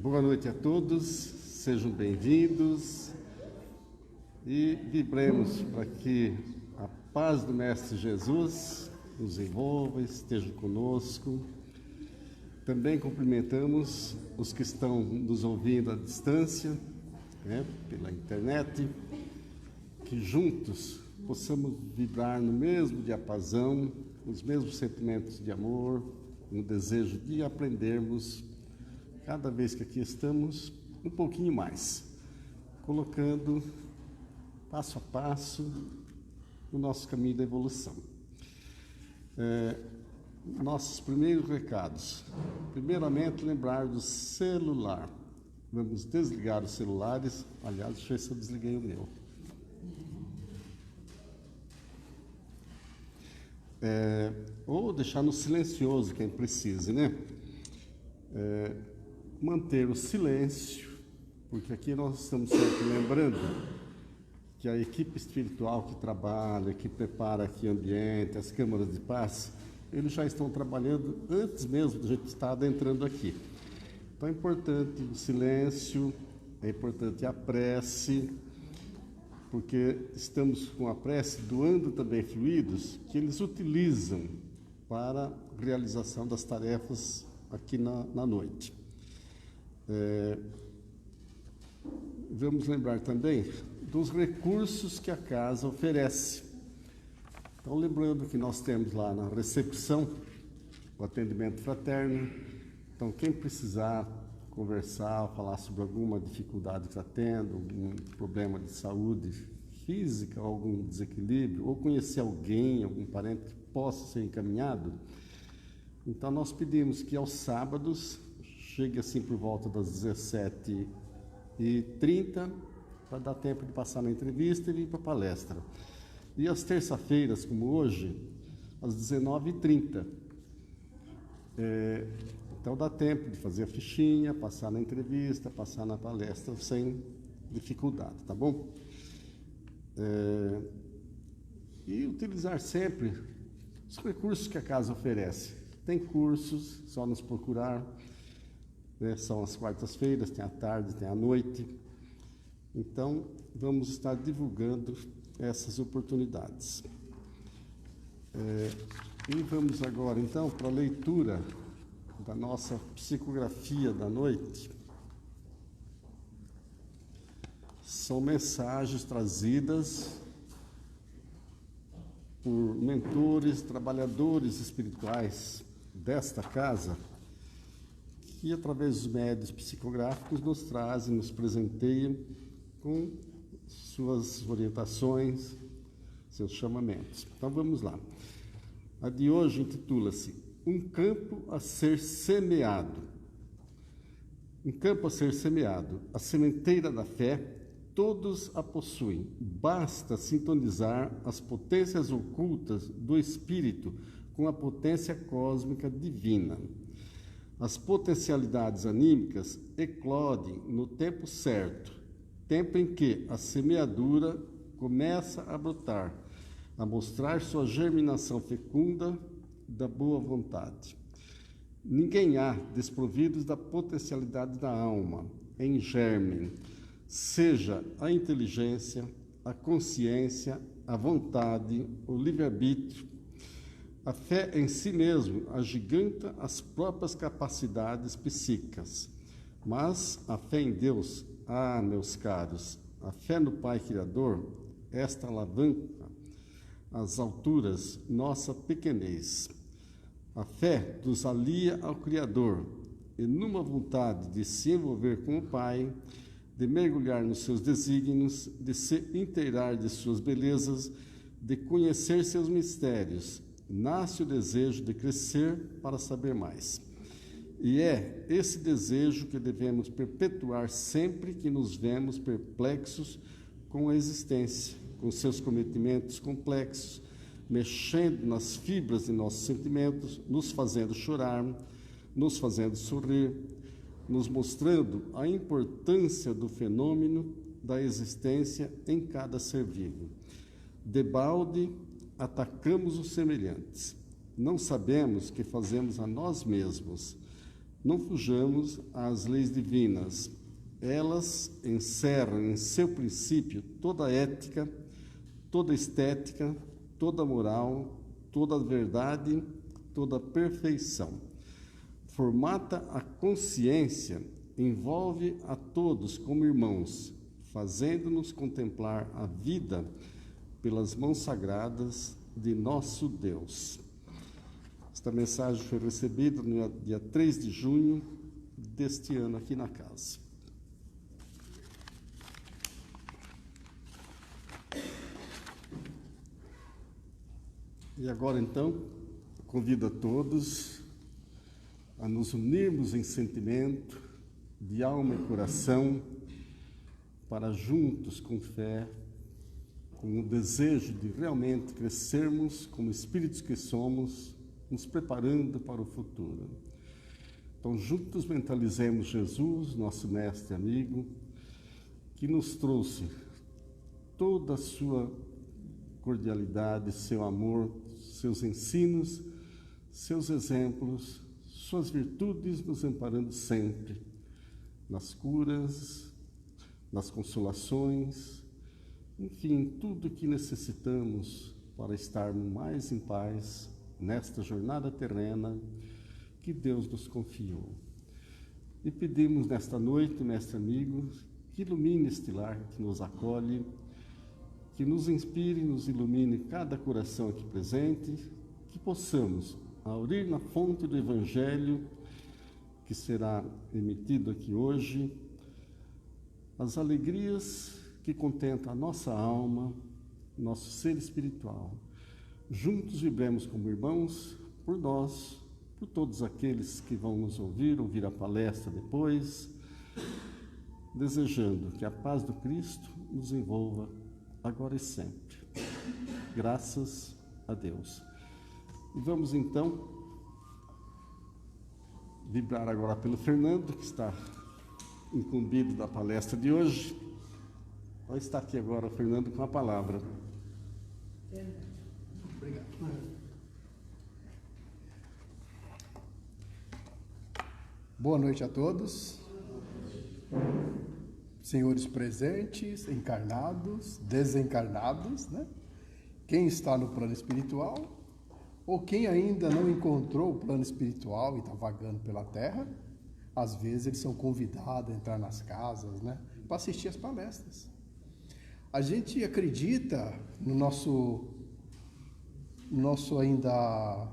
Boa noite a todos, sejam bem-vindos e vibremos para que a paz do Mestre Jesus nos envolva, esteja conosco. Também cumprimentamos os que estão nos ouvindo à distância, pela internet, que juntos possamos vibrar no mesmo diapasão, nos mesmos sentimentos de amor, no desejo de aprendermos, cada vez que aqui estamos, um pouquinho mais, colocando passo a passo o nosso caminho da evolução. Nossos primeiros recados. Primeiramente, lembrar do celular. Vamos desligar os celulares. Aliás, deixa eu ver se eu desliguei o meu. Ou deixar no silencioso, quem precise, né? Manter o silêncio, porque aqui nós estamos sempre lembrando que a equipe espiritual que trabalha, que prepara aqui o ambiente, as câmaras de paz, eles já estão trabalhando antes mesmo de a gente estar adentrando aqui. Então é importante o silêncio, é importante a prece, porque estamos com a prece doando também fluidos que eles utilizam para a realização das tarefas aqui na noite. Vamos lembrar também dos recursos que a casa oferece. Então, lembrando que nós temos lá na recepção o atendimento fraterno. Então, quem precisar conversar, falar sobre alguma dificuldade que está tendo, algum problema de saúde física, algum desequilíbrio, ou conhecer alguém, algum parente que possa ser encaminhado, então nós pedimos que aos sábados chegue assim por volta das 17h30, para dar tempo de passar na entrevista e ir para a palestra. E às terça-feiras, como hoje, às 19h30. Então dá tempo de fazer a fichinha, passar na entrevista, passar na palestra sem dificuldade, tá bom? E utilizar sempre os recursos que a casa oferece. Tem cursos, só nos procurar, são as quartas-feiras, tem à tarde, tem à noite. Então, vamos estar divulgando essas oportunidades. E vamos agora, então, para a leitura da nossa psicografia da noite. São mensagens trazidas por mentores, trabalhadores espirituais desta casa, que através dos médios psicográficos nos trazem, nos presenteiam com suas orientações, seus chamamentos. Então vamos lá. A de hoje intitula-se Um campo a ser semeado. Um campo a ser semeado. A sementeira da fé, todos a possuem. Basta sintonizar as potências ocultas do espírito com a potência cósmica divina. As potencialidades anímicas eclodem no tempo certo, tempo em que a semeadura começa a brotar, a mostrar sua germinação fecunda da boa vontade. Ninguém há desprovidos da potencialidade da alma, em germe, seja a inteligência, a consciência, a vontade, o livre-arbítrio. A fé em si mesmo agiganta as próprias capacidades psíquicas. Mas a fé em Deus, meus caros, a fé no Pai Criador, esta alavanca às alturas nossa pequenez. A fé nos alia ao Criador e numa vontade de se envolver com o Pai, de mergulhar nos seus desígnios, de se inteirar de suas belezas, de conhecer seus mistérios, nasce o desejo de crescer para saber mais. E é esse desejo que devemos perpetuar sempre que nos vemos perplexos com a existência, com seus cometimentos complexos, mexendo nas fibras de nossos sentimentos, nos fazendo chorar, nos fazendo sorrir, nos mostrando a importância do fenômeno da existência em cada ser vivo. Debalde, atacamos os semelhantes. Não sabemos que fazemos a nós mesmos. Não fujamos às leis divinas. Elas encerram em seu princípio toda ética, toda estética, toda moral, toda verdade, toda perfeição. Formata a consciência, envolve a todos como irmãos, fazendo-nos contemplar a vida pelas mãos sagradas de nosso Deus. Esta mensagem foi recebida no dia 3 de junho deste ano aqui na casa. E agora, então, convido a todos a nos unirmos em sentimento, de alma e coração, para juntos, com fé, com o desejo de realmente crescermos como espíritos que somos, nos preparando para o futuro. Então, juntos mentalizemos Jesus, nosso mestre e amigo, que nos trouxe toda a sua cordialidade, seu amor, seus ensinos, seus exemplos, suas virtudes, nos amparando sempre nas curas, nas consolações, enfim, tudo que necessitamos para estarmos mais em paz nesta jornada terrena que Deus nos confiou. E pedimos nesta noite, mestre amigo, que ilumine este lar que nos acolhe, que nos inspire e nos ilumine cada coração aqui presente, que possamos aurir na fonte do Evangelho que será emitido aqui hoje, as alegrias que contentam a nossa alma, nosso ser espiritual. Juntos vibremos como irmãos, por nós, por todos aqueles que vão nos ouvir a palestra depois, desejando que a paz do Cristo nos envolva agora e sempre. Graças a Deus. E vamos então vibrar agora pelo Fernando, que está incumbido da palestra de hoje. Vai estar aqui agora o Fernando com a palavra. Obrigado. Boa noite a todos. Senhores presentes, encarnados, desencarnados, né? Quem está no plano espiritual, ou quem ainda não encontrou o plano espiritual e está vagando pela Terra, às vezes eles são convidados a entrar nas casas, né? Para assistir as palestras. A gente acredita no nosso ainda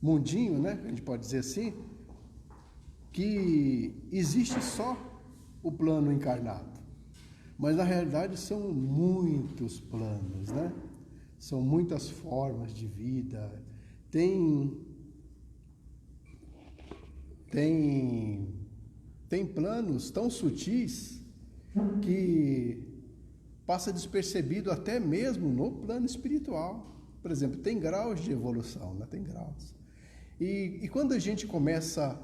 mundinho, né? A gente pode dizer assim, que existe só o plano encarnado. Mas na realidade são muitos planos, né? São muitas formas de vida. Tem planos tão sutis que passa despercebido até mesmo no plano espiritual. Por exemplo, tem graus de evolução, né? Tem graus. E quando a gente começa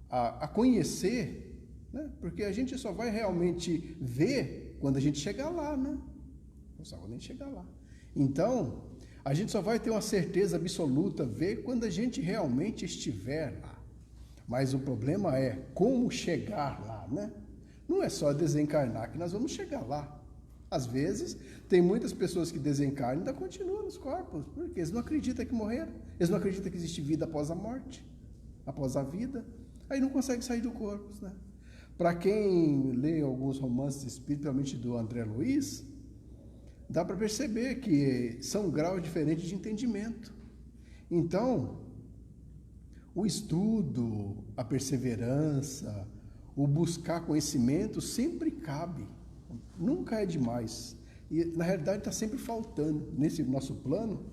a conhecer, né? Porque a gente só vai realmente ver quando a gente chegar lá, né? Só quando a gente chegar lá. Então, a gente só vai ter uma certeza absoluta, ver quando a gente realmente estiver lá. Mas o problema é como chegar lá, né? Não é só desencarnar que nós vamos chegar lá. Às vezes, tem muitas pessoas que desencarnam e ainda continuam nos corpos, porque eles não acreditam que morreram, eles não acreditam que existe vida após a morte, após a vida, aí não conseguem sair do corpo, né? Para quem lê alguns romances espiritualmente do André Luiz, dá para perceber que são graus diferentes de entendimento. Então, o estudo, a perseverança, o buscar conhecimento sempre cabe, nunca é demais. E, na realidade, está sempre faltando. Nesse nosso plano,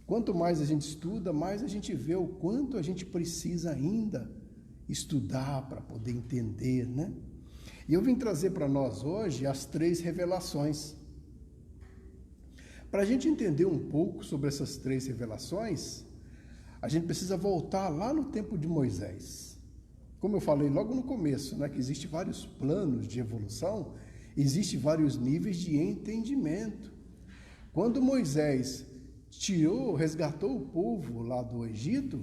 quanto mais a gente estuda, mais a gente vê o quanto a gente precisa ainda estudar para poder entender, né? E eu vim trazer para nós hoje as 3 revelações. Para a gente entender um pouco sobre essas 3 revelações, a gente precisa voltar lá no tempo de Moisés. Como eu falei logo no começo, né, que existem vários planos de evolução, existem vários níveis de entendimento. Quando Moisés resgatou o povo lá do Egito,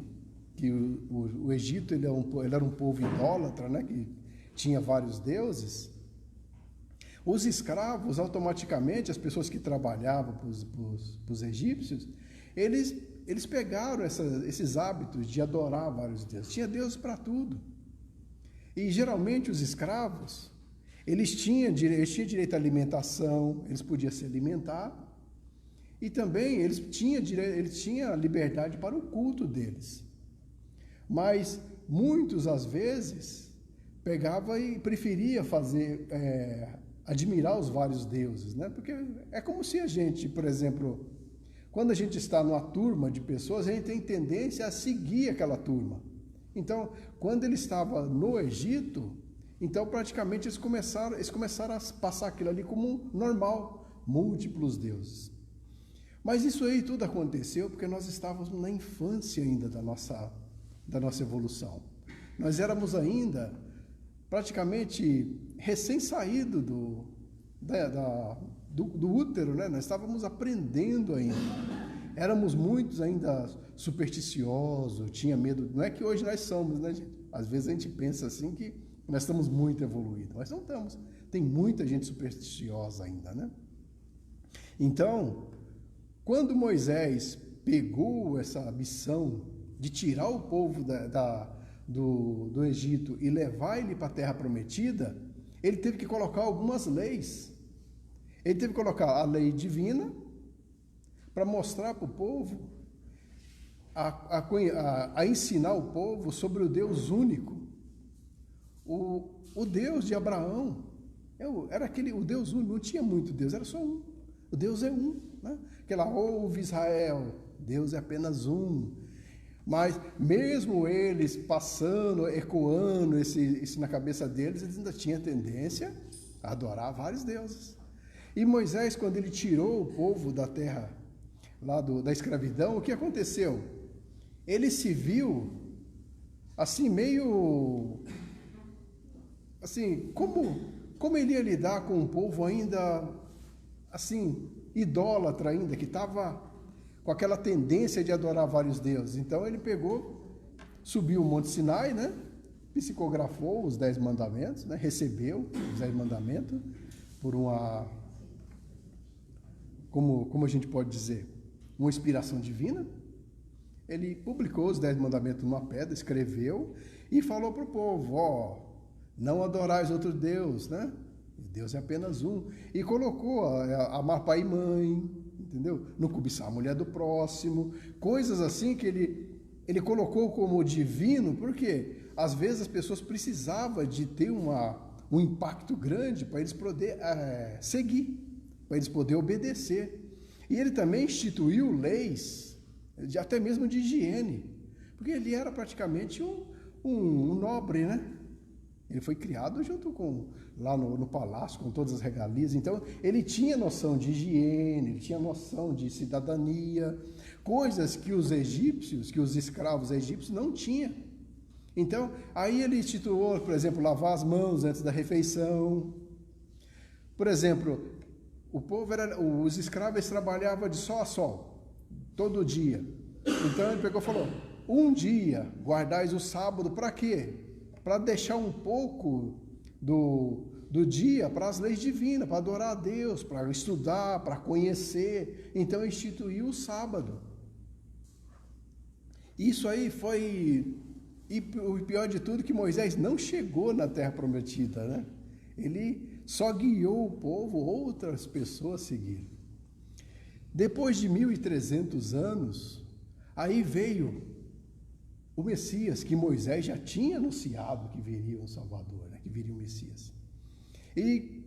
que o Egito ele era um povo idólatra, né? Que tinha vários deuses. Os escravos, automaticamente, as pessoas que trabalhavam para os egípcios, eles pegaram esses hábitos de adorar vários deuses. Tinha deuses para tudo. E geralmente os escravos, eles tinham direito à alimentação, eles podiam se alimentar, e também eles tinham liberdade para o culto deles. Mas muitos, às vezes, pegavam e preferia admirar os vários deuses, né? Porque é como se a gente, por exemplo, quando a gente está numa turma de pessoas, a gente tem tendência a seguir aquela turma. Então, quando ele estava no Egito, então praticamente eles começaram a passar aquilo ali como normal, múltiplos deuses. Mas isso aí tudo aconteceu porque nós estávamos na infância ainda da nossa evolução. Nós éramos ainda praticamente recém-saído do útero, né? Nós estávamos aprendendo ainda. Éramos muitos ainda supersticiosos, tinha medo. Não é que hoje nós somos, né, gente? Às vezes a gente pensa assim que nós estamos muito evoluídos, mas não estamos. Tem muita gente supersticiosa ainda, né? Então, quando Moisés pegou essa missão de tirar o povo do Egito e levar ele para a Terra Prometida, ele teve que colocar algumas leis. Ele teve que colocar a lei divina para mostrar para o povo, a ensinar o povo sobre o Deus único, o Deus de Abraão. Era o Deus único, não tinha muito Deus, era só um. O Deus é um, né? Ouve Israel, Deus é apenas um. Mas mesmo eles passando, ecoando isso na cabeça deles, eles ainda tinham tendência a adorar vários deuses. E Moisés, quando ele tirou o povo da terra, lá da escravidão, o que aconteceu? Ele se viu, assim, meio... Assim, como ele ia lidar com um povo ainda, assim, idólatra ainda, que estava com aquela tendência de adorar vários deuses. Então ele subiu o Monte Sinai, né? Psicografou os 10 mandamentos, né? Recebeu os 10 mandamentos por como a gente pode dizer, uma inspiração divina. Ele publicou os 10 mandamentos numa pedra, escreveu e falou para o povo, não adorais outro Deus, né? Deus é apenas um. E colocou amar pai e mãe, entendeu? Não cobiçar a mulher do próximo, coisas assim que ele colocou como divino, porque às vezes as pessoas precisavam de ter um impacto grande para eles poderem seguir, para eles poderem obedecer. E ele também instituiu leis, até mesmo de higiene, porque ele era praticamente um nobre, né? Ele foi criado junto lá no palácio, com todas as regalias. Então, ele tinha noção de higiene, ele tinha noção de cidadania, coisas que os escravos egípcios não tinham. Então, aí ele instituiu, por exemplo, lavar as mãos antes da refeição. Por exemplo, os escravos trabalhavam de sol a sol, todo dia. Então, ele pegou e falou, um dia guardais o sábado para quê? Para deixar um pouco do dia para as leis divinas, para adorar a Deus, para estudar, para conhecer. Então instituiu o sábado. Isso aí foi... E o pior de tudo é que Moisés não chegou na Terra Prometida, né? Ele só guiou o povo, outras pessoas seguiram. Depois de 1.300 anos, aí veio o Messias, que Moisés já tinha anunciado que viria um Salvador, né? Que viria o Messias. E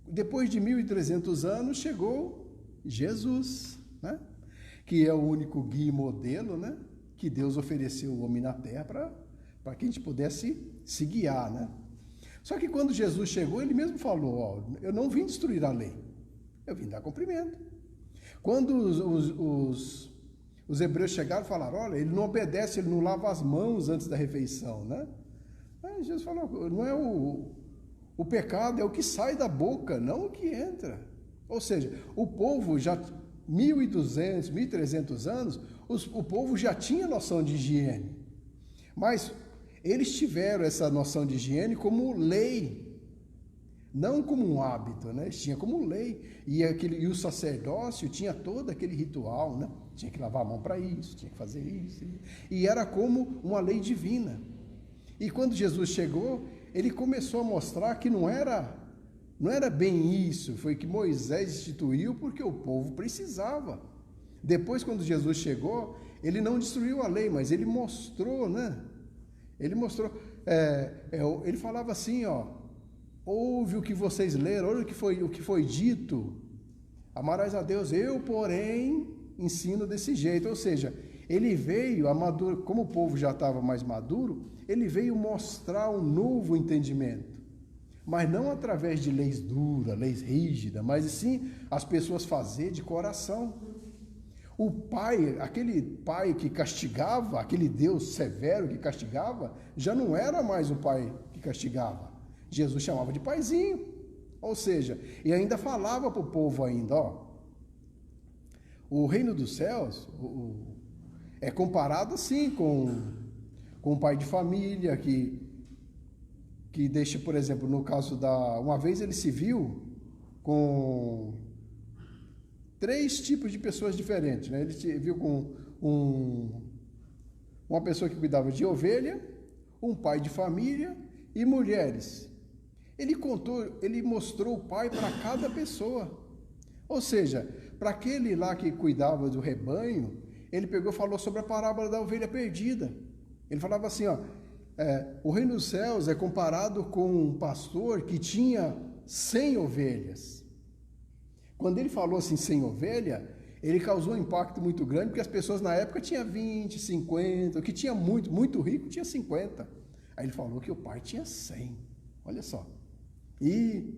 depois de 1.300 anos chegou Jesus, né? Que é o único guia e modelo, né? Que Deus ofereceu ao homem na terra para que a gente pudesse se guiar, né? Só que quando Jesus chegou, ele mesmo falou, eu não vim destruir a lei, eu vim dar cumprimento. Quando os hebreus chegaram e falaram, olha, ele não obedece, ele não lava as mãos antes da refeição, né? Aí Jesus falou, não é o pecado, é o que sai da boca, não o que entra. Ou seja, o povo já, 1.200, 1.300 anos, o povo já tinha noção de higiene. Mas eles tiveram essa noção de higiene como lei, não como um hábito, né? Eles tinham como lei. E o sacerdócio tinha todo aquele ritual, né? Tinha que lavar a mão para isso, tinha que fazer isso. E era como uma lei divina. E quando Jesus chegou, ele começou a mostrar que não era bem isso, foi que Moisés instituiu porque o povo precisava. Depois, quando Jesus chegou, ele não destruiu a lei, mas ele mostrou, né? Ele mostrou, ele falava assim, ó, ouve o que vocês leram, ouve o que foi dito, amarás a Deus, eu, porém, ensino desse jeito. Ou seja, ele veio, como o povo já estava mais maduro, ele veio mostrar um novo entendimento, mas não através de leis duras, leis rígidas, mas sim as pessoas fazer de coração. O pai, aquele pai que castigava, aquele Deus severo que castigava, já não era mais o pai que castigava. Jesus chamava de paizinho. Ou seja, e ainda falava para o povo ainda, ó, o reino dos céus é comparado assim com um pai de família que deixa, por exemplo, no caso uma vez ele se viu com 3 tipos de pessoas diferentes, né? Ele se viu com uma pessoa que cuidava de ovelha, um pai de família e mulheres. Ele mostrou o pai para cada pessoa. Ou seja, para aquele lá que cuidava do rebanho, ele pegou e falou sobre a parábola da ovelha perdida. Ele falava assim, ó, o reino dos céus é comparado com um pastor que tinha 100 ovelhas. Quando ele falou assim, 100 ovelha, ele causou um impacto muito grande, porque as pessoas na época tinham 20, 50, o que tinha muito rico tinha 50. Aí ele falou que o pai tinha 100, olha só. E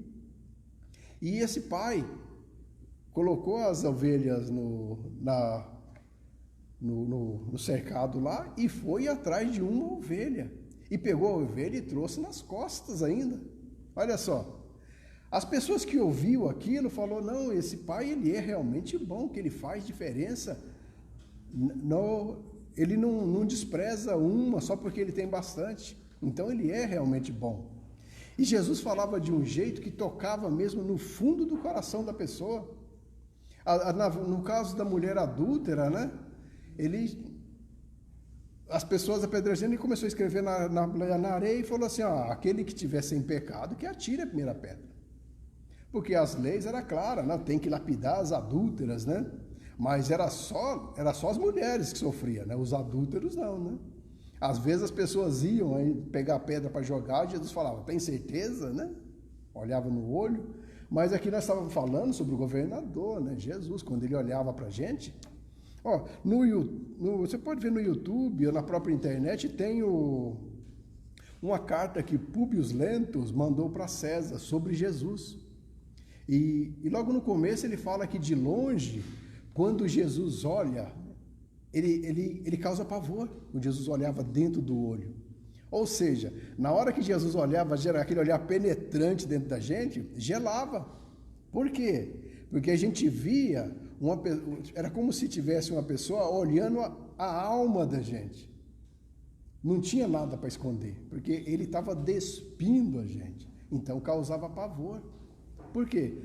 esse pai colocou as ovelhas no cercado lá e foi atrás de uma ovelha. E pegou a ovelha e trouxe nas costas ainda. Olha só. As pessoas que ouviu aquilo falou, não, esse pai ele é realmente bom, que ele faz diferença. Ele não despreza uma só porque ele tem bastante. Então ele é realmente bom. E Jesus falava de um jeito que tocava mesmo no fundo do coração da pessoa. No caso da mulher adúltera, né? As pessoas apedrejando, ele começou a escrever na areia e falou assim, ó, aquele que tiver sem pecado, que atire a primeira pedra. Porque as leis eram claras, né? Tem que lapidar as adúlteras, né? Mas era só as mulheres que sofriam, né? Os adúlteros não, né? Às vezes as pessoas iam aí pegar pedra para jogar, Jesus falava, tem certeza, né? Olhava no olho. Mas aqui nós estávamos falando sobre o governador, né? Jesus, quando ele olhava para a gente. Ó, você pode ver no YouTube ou na própria internet, tem uma carta que Públio Lentulus mandou para César sobre Jesus. E logo no começo ele fala que de longe, quando Jesus olha, ele causa pavor. Quando Jesus olhava dentro do olho. Ou seja, na hora que Jesus olhava, aquele olhar penetrante dentro da gente, gelava. Por quê? Porque a gente via, era como se tivesse uma pessoa olhando a alma da gente. Não tinha nada para esconder, porque ele estava despindo a gente. Então causava pavor. Por quê?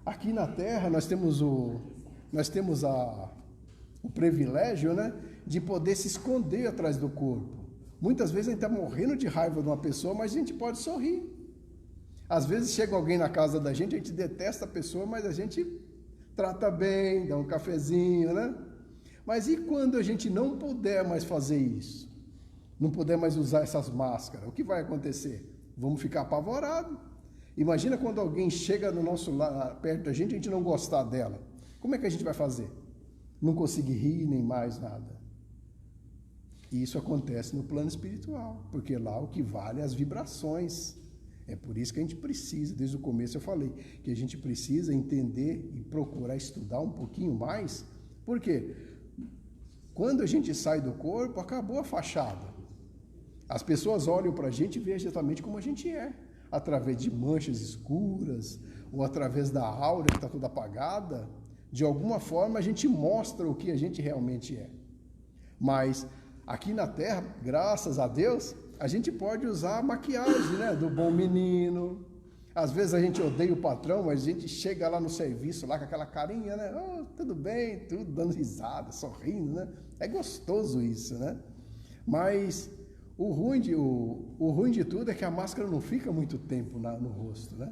Aqui na Terra nós temos o privilégio, né, de poder se esconder atrás do corpo. Muitas vezes a gente está morrendo de raiva de uma pessoa, mas a gente pode sorrir. Às vezes chega alguém na casa da gente, a gente detesta a pessoa, mas a gente trata bem, dá um cafezinho, né? Mas e quando a gente não puder mais fazer isso? Não puder mais usar essas máscaras? O que vai acontecer? Vamos ficar apavorados. Imagina quando alguém chega no nosso lado, perto da gente, a gente não gostar dela. Como é que a gente vai fazer? Não conseguir rir, nem mais nada. E isso acontece no plano espiritual, porque lá o que vale é as vibrações. É por isso que a gente precisa, desde o começo eu falei, que a gente precisa entender e procurar estudar um pouquinho mais, porque quando a gente sai do corpo, acabou a fachada. As pessoas olham para a gente e veem exatamente como a gente é, através de manchas escuras, ou através da aura que está toda apagada. De alguma forma a gente mostra o que a gente realmente é. Mas aqui na Terra, graças a Deus, a gente pode usar a maquiagem, né, do bom menino. Às vezes a gente odeia o patrão, mas a gente chega lá no serviço, lá com aquela carinha, né? Oh, tudo bem, tudo dando risada, sorrindo, né? É gostoso isso, né? Mas o ruim de tudo é que a máscara não fica muito tempo no rosto, né?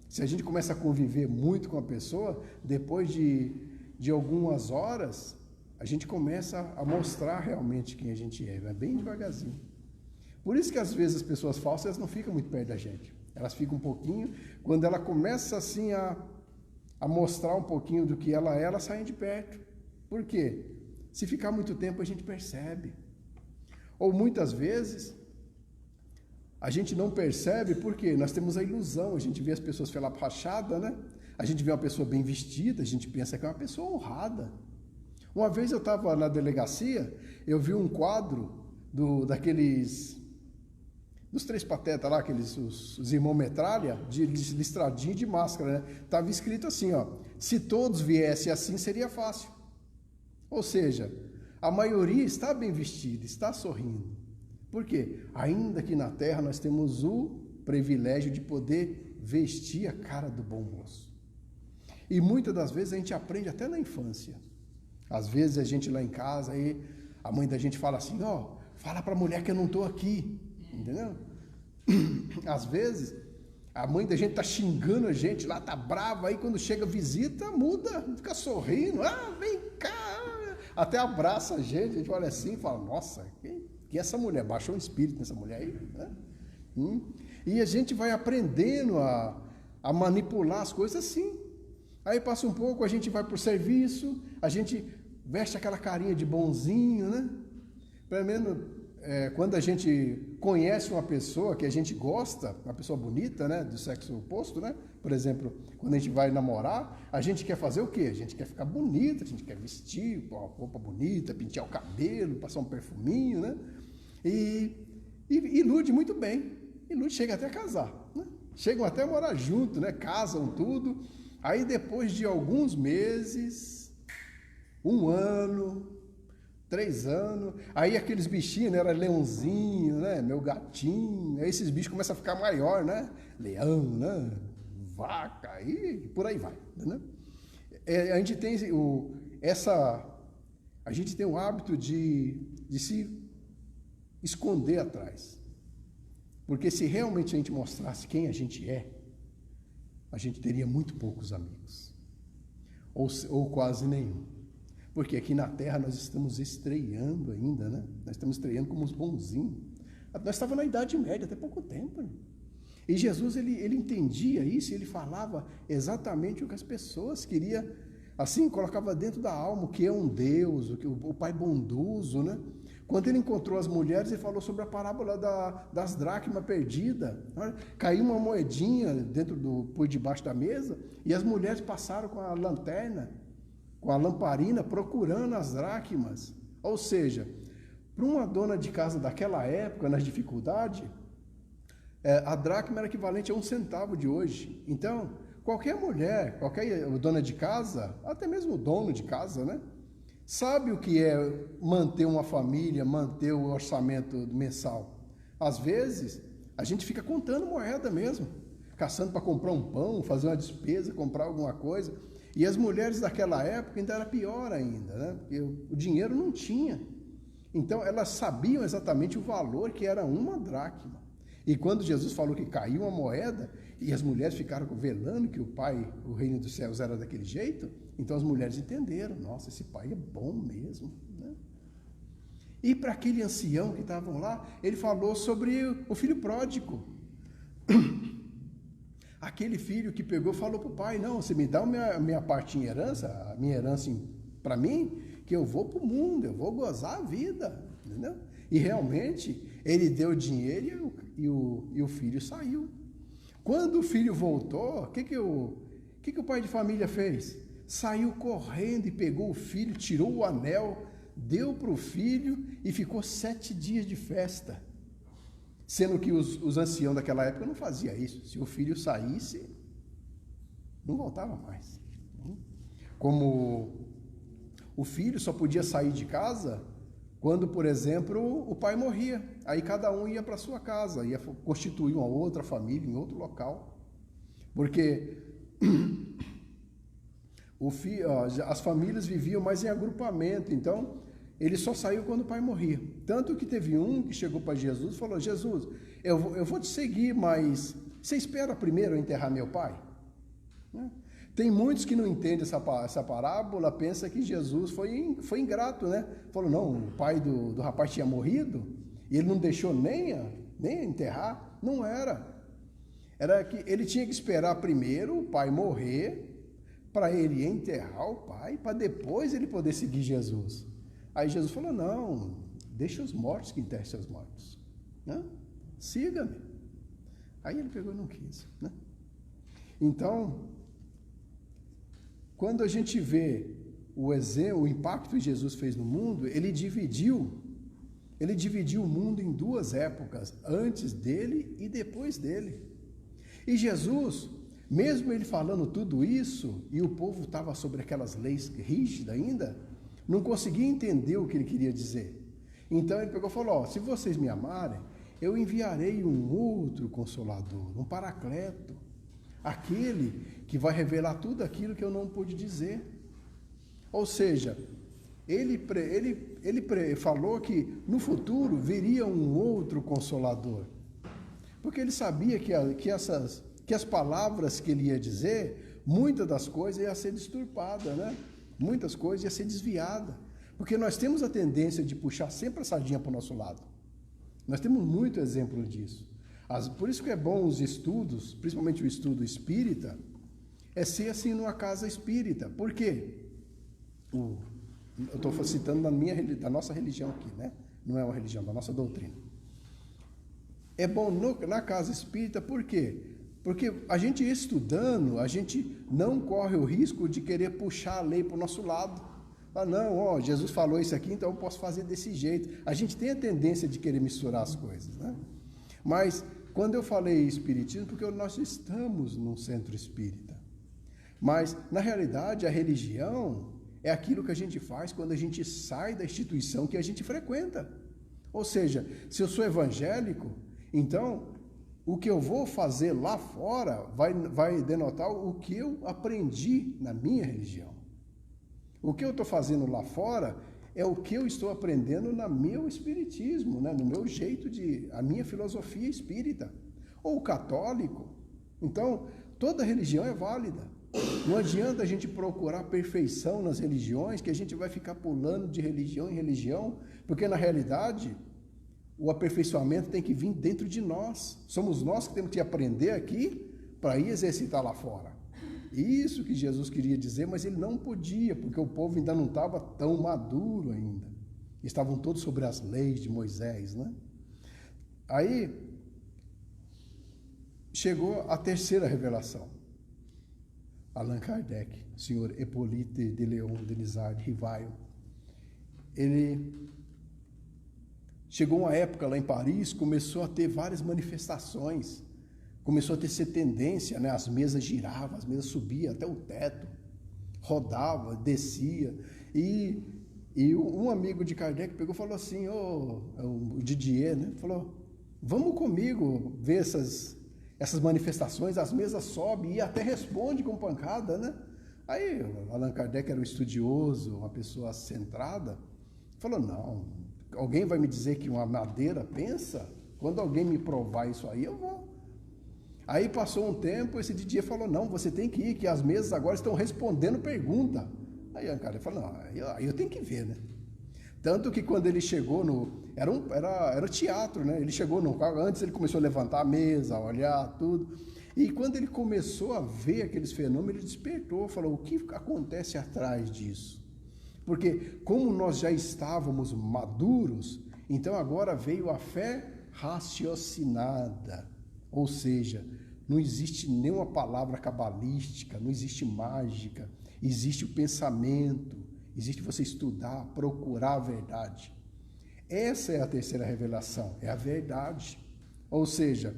Se a gente começa a conviver muito com a pessoa, depois de algumas horas, a gente começa a mostrar realmente quem a gente é bem devagarzinho. Por isso que às vezes as pessoas falsas elas não ficam muito perto da gente. Elas ficam um pouquinho, quando ela começa assim a mostrar um pouquinho do que ela é, elas saem de perto. Por quê? Se ficar muito tempo a gente percebe. Ou muitas vezes a gente não percebe porque nós temos a ilusão, a gente vê as pessoas pela fachada, né? A gente vê uma pessoa bem vestida, a gente pensa que é uma pessoa honrada. Uma vez eu estava na delegacia, eu vi um quadro dos Três Patetas lá, os irmãos Metralha, de listradinho de máscara, né? Estava escrito assim, ó, se todos viessem assim seria fácil. Ou seja, a maioria está bem vestida, está sorrindo. Por quê? Ainda que na Terra nós temos o privilégio de poder vestir a cara do bom moço. E muitas das vezes a gente aprende até na infância. Às vezes a gente lá em casa, aí a mãe da gente fala assim, ó, fala para a mulher que eu não estou aqui. Entendeu? Às vezes a mãe da gente está xingando a gente lá, tá brava, aí quando chega visita, muda, fica sorrindo, vem cá, até abraça a gente olha assim e fala, nossa, que essa mulher, baixou um espírito nessa mulher aí, né? E a gente vai aprendendo a manipular as coisas assim. Aí passa um pouco, a gente vai para o serviço, a gente veste aquela carinha de bonzinho, né? Pelo menos quando a gente conhece uma pessoa que a gente gosta, uma pessoa bonita, né, do sexo oposto, né? Por exemplo, quando a gente vai namorar, a gente quer fazer o quê? A gente quer ficar bonita, a gente quer vestir uma roupa bonita, pentear o cabelo, passar um perfuminho, né? E ilude muito bem, ilude, chega até a casar, né? Chegam até a morar junto, né? Casam tudo, aí depois de alguns meses, 1 ano, 3 anos, aí aqueles bichinhos, né, era leãozinho, né, meu gatinho, aí esses bichos começam a ficar maior, né, leão, né, vaca, e por aí vai, né? A gente tem a gente tem o hábito de se esconder atrás, porque se realmente a gente mostrasse quem a gente é, a gente teria muito poucos amigos, ou quase nenhum. Porque aqui na Terra nós estamos estreando ainda, né? Nós estamos estreando como uns bonzinhos. Nós estávamos na Idade Média até pouco tempo, né? E Jesus, ele entendia isso, ele falava exatamente o que as pessoas queriam, assim, colocava dentro da alma, o que é um Deus, o Pai bondoso, né? Quando ele encontrou as mulheres, ele falou sobre a parábola das dracmas perdidas. Caiu uma moedinha por debaixo da mesa, e as mulheres passaram com a lanterna, com a lamparina, procurando as dracmas. Ou seja, para uma dona de casa daquela época, nas dificuldades, a dracma era equivalente a 1 centavo de hoje. Então, qualquer mulher, qualquer dona de casa, até mesmo o dono de casa, né, sabe o que é manter uma família, manter o orçamento mensal. Às vezes, a gente fica contando moeda mesmo, caçando para comprar um pão, fazer uma despesa, comprar alguma coisa. E as mulheres daquela época ainda era pior ainda, né? Porque o dinheiro não tinha. Então, elas sabiam exatamente o valor que era uma dracma. E quando Jesus falou que caiu uma moeda, e as mulheres ficaram velando que o reino dos céus era daquele jeito, então as mulheres entenderam, nossa, esse pai é bom mesmo, né? E para aquele ancião que estavam lá, ele falou sobre o filho pródigo. Aquele filho que pegou falou para o pai, não, você me dá a minha parte em herança, a minha herança para mim, que eu vou para o mundo, eu vou gozar a vida, entendeu? E realmente, ele deu o dinheiro e o filho saiu. Quando o filho voltou, o que o pai de família fez? Saiu correndo e pegou o filho, tirou o anel, deu para o filho e ficou 7 dias de festa. Sendo que os anciãos daquela época não faziam isso. Se o filho saísse, não voltava mais. Como o filho só podia sair de casa Quando, por exemplo, o pai morria, aí cada um ia para sua casa, ia constituir uma outra família em outro local. Porque as famílias viviam mais em agrupamento, então ele só saiu quando o pai morria. Tanto que teve um que chegou para Jesus e falou: Jesus, eu vou te seguir, mas você espera primeiro eu enterrar meu pai? Tem muitos que não entendem essa parábola, pensa que Jesus foi ingrato, né? Falou, não, o pai do rapaz tinha morrido e ele não deixou nem enterrar. Não era. Era que ele tinha que esperar primeiro o pai morrer para ele enterrar o pai, para depois ele poder seguir Jesus. Aí Jesus falou, não, deixa os mortos que enterrem seus mortos. Né? Siga-me. Aí ele pegou e não quis. Né? Então, quando a gente vê o impacto que Jesus fez no mundo, ele dividiu o mundo em duas épocas, antes dele e depois dele. E Jesus, mesmo ele falando tudo isso, e o povo estava sobre aquelas leis rígidas ainda, não conseguia entender o que ele queria dizer. Então ele pegou e falou, se vocês me amarem, eu enviarei um outro Consolador, um Paracleto, aquele que vai revelar tudo aquilo que eu não pude dizer. Ou seja, ele falou que no futuro viria um outro Consolador, porque ele sabia que as palavras que ele ia dizer, muitas das coisas ia ser disturpada, né? Muitas coisas ia ser desviada, porque nós temos a tendência de puxar sempre a sardinha para o nosso lado. Nós temos muito exemplo disso. Por isso que é bom os estudos, principalmente o estudo espírita, é ser assim numa casa espírita. Por quê? Eu estou citando da nossa religião aqui, né? Não é uma religião, da nossa doutrina. É bom na casa espírita, por quê? Porque a gente estudando, a gente não corre o risco de querer puxar a lei para o nosso lado. Ah, não, Jesus falou isso aqui, então eu posso fazer desse jeito. A gente tem a tendência de querer misturar as coisas, né? Mas quando eu falei espiritismo, porque nós estamos num centro espírita. Mas, na realidade, a religião é aquilo que a gente faz quando a gente sai da instituição que a gente frequenta. Ou seja, se eu sou evangélico, então o que eu vou fazer lá fora vai denotar o que eu aprendi na minha religião. O que eu estou fazendo lá fora é o que eu estou aprendendo no meu espiritismo, né? No meu jeito a minha filosofia espírita. Ou católico. Então, toda religião é válida. Não adianta a gente procurar perfeição nas religiões, que a gente vai ficar pulando de religião em religião, porque na realidade o aperfeiçoamento tem que vir dentro de nós. Somos nós que temos que aprender aqui para ir exercitar lá fora. Isso que Jesus queria dizer, mas ele não podia, porque o povo ainda não estava tão maduro ainda. Estavam todos sobre as leis de Moisés, né? Aí chegou a terceira revelação. Allan Kardec, o senhor Hippolyte de Leon Denisard Rivail, ele chegou uma época lá em Paris, começou a ter várias manifestações, começou a ter essa tendência, né? As mesas giravam, as mesas subiam até o teto, rodava, descia, e um amigo de Kardec pegou e falou assim, o Didier, né? Falou, vamos comigo ver essas manifestações, as mesas sobem e até responde com pancada, né? Aí Allan Kardec era um estudioso, uma pessoa centrada, falou, não, alguém vai me dizer que uma madeira pensa? Quando alguém me provar isso aí, eu vou. Aí passou um tempo, esse Didier falou, não, você tem que ir, que as mesas agora estão respondendo pergunta. Aí Allan Kardec falou, não, aí eu tenho que ver, né? Tanto que quando ele chegou era teatro, né? Ele chegou no carro, antes ele começou a levantar a mesa, a olhar tudo. E quando ele começou a ver aqueles fenômenos, ele despertou, falou, o que acontece atrás disso? Porque como nós já estávamos maduros, então agora veio a fé raciocinada. Ou seja, não existe nenhuma palavra cabalística, não existe mágica, existe o pensamento, existe você estudar, procurar a verdade. Essa é a terceira revelação, é a verdade. Ou seja,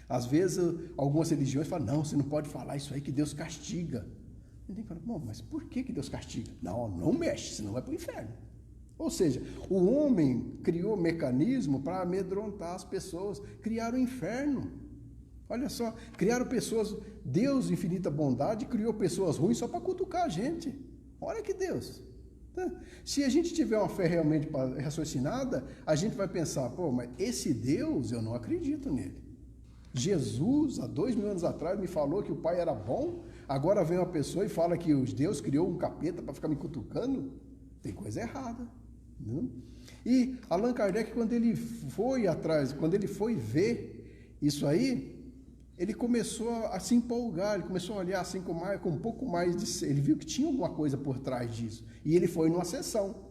às vezes algumas religiões falam, não, você não pode falar isso aí que Deus castiga. E tem que falar, bom, mas por que Deus castiga? Não mexe, senão vai para o inferno. Ou seja, o homem criou mecanismo para amedrontar as pessoas, criaram o inferno. Olha só, criaram pessoas, Deus, infinita bondade, criou pessoas ruins só para cutucar a gente. Olha que Deus. Se a gente tiver uma fé realmente raciocinada, a gente vai pensar, pô, mas esse Deus, eu não acredito nele. Jesus, há 2000 anos atrás, me falou que o Pai era bom, agora vem uma pessoa e fala que Deus criou um capeta para ficar me cutucando. Tem coisa errada. Não? E Allan Kardec, quando ele foi atrás, quando ele foi ver isso aí, ele começou a se empolgar, ele começou a olhar assim com um pouco mais de... Ele viu que tinha alguma coisa por trás disso. E ele foi numa sessão.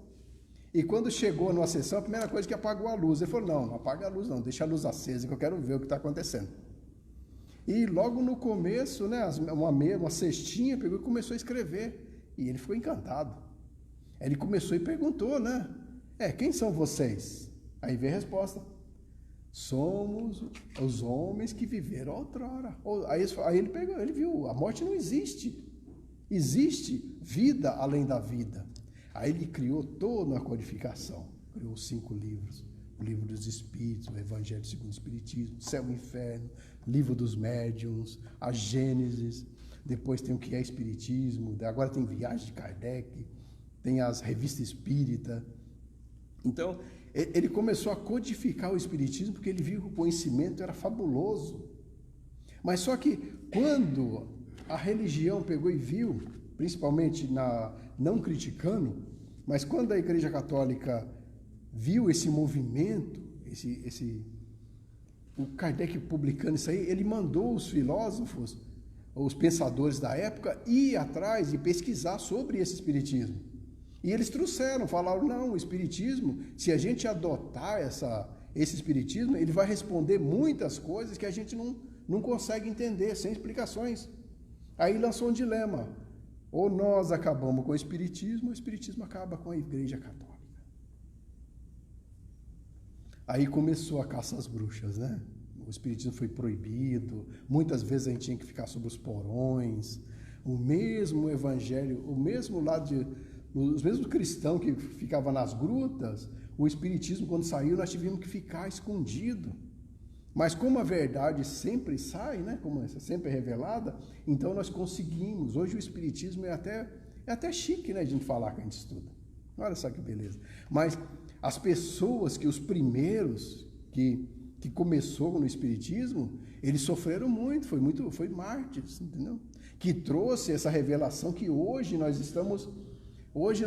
E quando chegou numa sessão, a primeira coisa que apagou a luz. Ele falou, não apaga a luz não, deixa a luz acesa que eu quero ver o que está acontecendo. E logo no começo, né, uma cestinha, pegou e começou a escrever. E ele ficou encantado. Ele começou e perguntou, né? Quem são vocês? Aí veio a resposta. Somos os homens que viveram outrora. Aí ele pegou, ele viu, a morte não existe. Existe vida além da vida. Aí ele criou toda uma codificação. Criou 5 livros. O Livro dos Espíritos, o Evangelho segundo o Espiritismo, Céu e Inferno, Livro dos Médiuns, a Gênesis. Depois tem o que é Espiritismo. Agora tem Viagem de Kardec. Tem as revistas espírita. Então, ele começou a codificar o Espiritismo porque ele viu que o conhecimento era fabuloso. Mas só que quando a religião pegou e viu, principalmente não criticando, mas quando a Igreja Católica viu esse movimento, o Kardec publicando isso aí, ele mandou os filósofos, os pensadores da época, ir atrás e pesquisar sobre esse Espiritismo. E eles falaram, não, o Espiritismo, se a gente adotar esse Espiritismo, ele vai responder muitas coisas que a gente não consegue entender, sem explicações. Aí lançou um dilema, ou nós acabamos com o Espiritismo, ou o Espiritismo acaba com a Igreja Católica. Aí começou a caça às bruxas, né? O Espiritismo foi proibido, muitas vezes a gente tinha que ficar sobre os porões, o mesmo Evangelho, o mesmo lado os mesmos cristãos que ficavam nas grutas, o Espiritismo, quando saiu, nós tivemos que ficar escondido. Mas como a verdade sempre sai, né? Como essa sempre é revelada, então nós conseguimos. Hoje o Espiritismo é até chique, né? A gente falar que a gente estuda. Olha só que beleza. Mas as pessoas os primeiros que começou no Espiritismo, eles sofreram muito, foi mártires, entendeu? Que trouxe essa revelação que hoje nós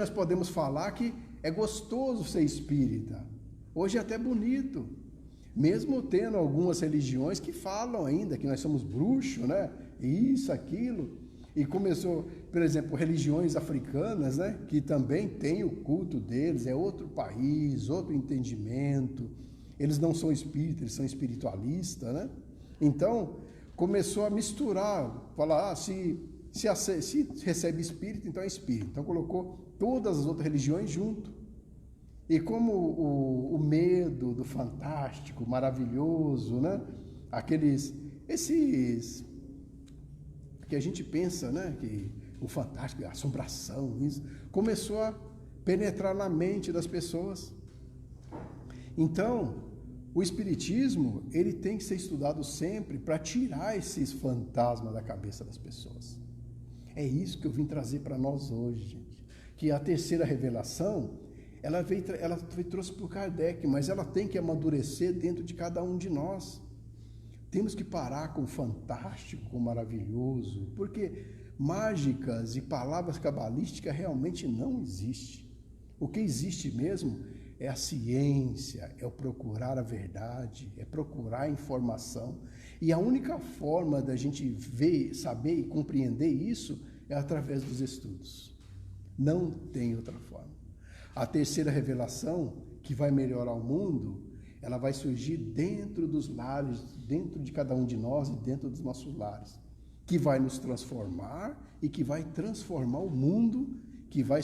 podemos falar que é gostoso ser espírita. Hoje é até bonito. Mesmo tendo algumas religiões que falam ainda que nós somos bruxos, né? Isso, aquilo. E começou, por exemplo, religiões africanas, né? Que também tem o culto deles, é outro país, outro entendimento. Eles não são espíritas, eles são espiritualistas, né? Então, começou a misturar, falar, se recebe espírito, então é espírito. Então colocou todas as outras religiões junto. E como o medo do fantástico, maravilhoso, né? Esses que a gente pensa, né? Que o fantástico, a assombração, isso, começou a penetrar na mente das pessoas. Então, o Espiritismo, ele tem que ser estudado sempre para tirar esses fantasmas da cabeça das pessoas. É isso que eu vim trazer para nós hoje, gente. Que a terceira revelação, ela trouxe para o Kardec, mas ela tem que amadurecer dentro de cada um de nós. Temos que parar com o fantástico, com o maravilhoso, porque mágicas e palavras cabalísticas realmente não existem. O que existe mesmo é a ciência, é o procurar a verdade, é procurar a informação. E a única forma da gente ver, saber e compreender isso é através dos estudos. Não tem outra forma. A terceira revelação, que vai melhorar o mundo, ela vai surgir dentro dos lares, dentro de cada um de nós e dentro dos nossos lares, que vai nos transformar e que vai transformar o mundo, que vai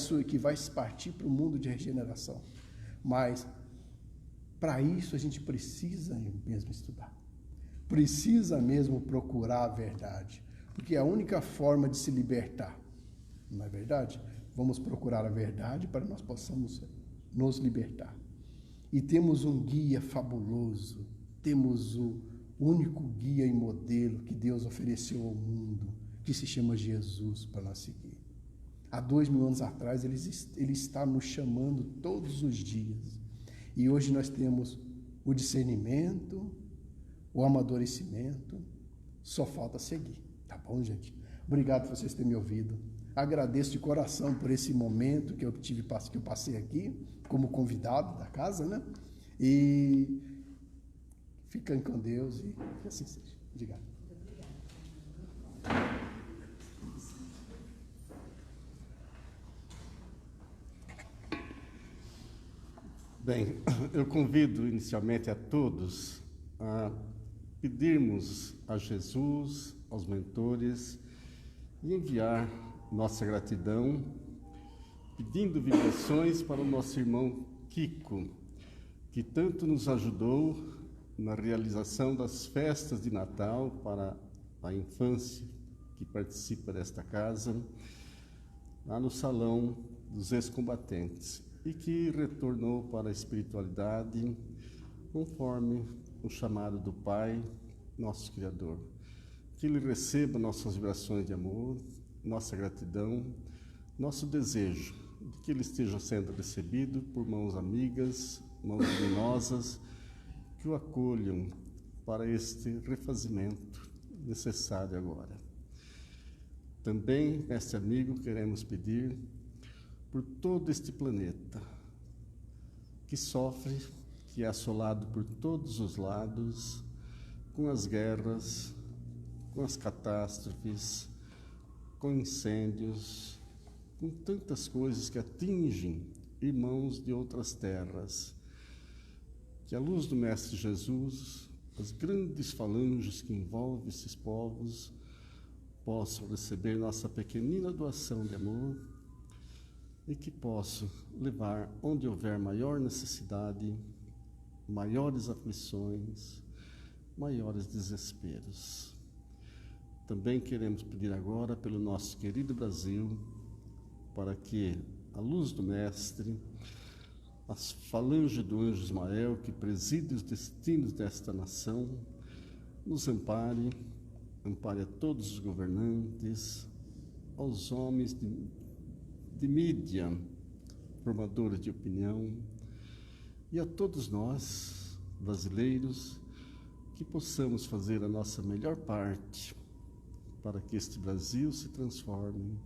partir para o mundo de regeneração. Mas, para isso, a gente precisa mesmo estudar. Precisa mesmo procurar a verdade. Porque é a única forma de se libertar. Não é verdade? Vamos procurar a verdade para que nós possamos nos libertar. E temos um guia fabuloso, temos o único guia e modelo que Deus ofereceu ao mundo, que se chama Jesus, para nós seguir. Há 2000 anos atrás, ele está nos chamando todos os dias. E hoje nós temos o discernimento, o amadurecimento, só falta seguir. Tá bom, gente? Obrigado por vocês terem me ouvido. Agradeço de coração por esse momento que eu passei aqui, como convidado da casa, né? E fiquem com Deus e assim seja. Obrigado. Bem, eu convido inicialmente a todos a pedirmos a Jesus, aos mentores, e enviar nossa gratidão, pedindo vibrações para o nosso irmão Kiko, que tanto nos ajudou na realização das festas de Natal para a infância que participa desta casa, lá no Salão dos Ex-Combatentes, e que retornou para a espiritualidade conforme o chamado do Pai, nosso Criador. Que Ele receba nossas vibrações de amor, nossa gratidão, nosso desejo de que Ele esteja sendo recebido por mãos amigas, mãos luminosas, que o acolham para este refazimento necessário agora. Também, mestre amigo, queremos pedir por todo este planeta que sofre, que é assolado por todos os lados, com as guerras, com as catástrofes, com incêndios, com tantas coisas que atingem irmãos de outras terras. Que a luz do Mestre Jesus, as grandes falanges que envolvem esses povos, possam receber nossa pequenina doação de amor e que possam levar onde houver maior necessidade, maiores aflições, maiores desesperos. Também queremos pedir agora pelo nosso querido Brasil, para que a luz do Mestre, as falanges do anjo Ismael, que preside os destinos desta nação, nos ampare a todos os governantes, aos homens de mídia, formadores de opinião, e a todos nós, brasileiros, que possamos fazer a nossa melhor parte para que este Brasil se transforme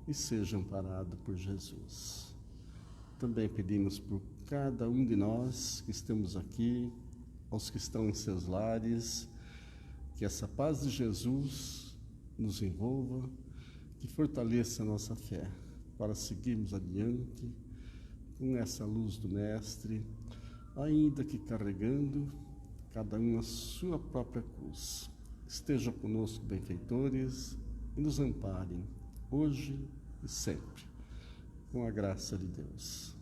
e seja amparado por Jesus. Também pedimos por cada um de nós que estamos aqui, aos que estão em seus lares, que essa paz de Jesus nos envolva, que fortaleça a nossa fé, para seguirmos adiante com essa luz do Mestre, ainda que carregando cada um a sua própria cruz. Estejam conosco, benfeitores, e nos amparem, hoje e sempre, com a graça de Deus.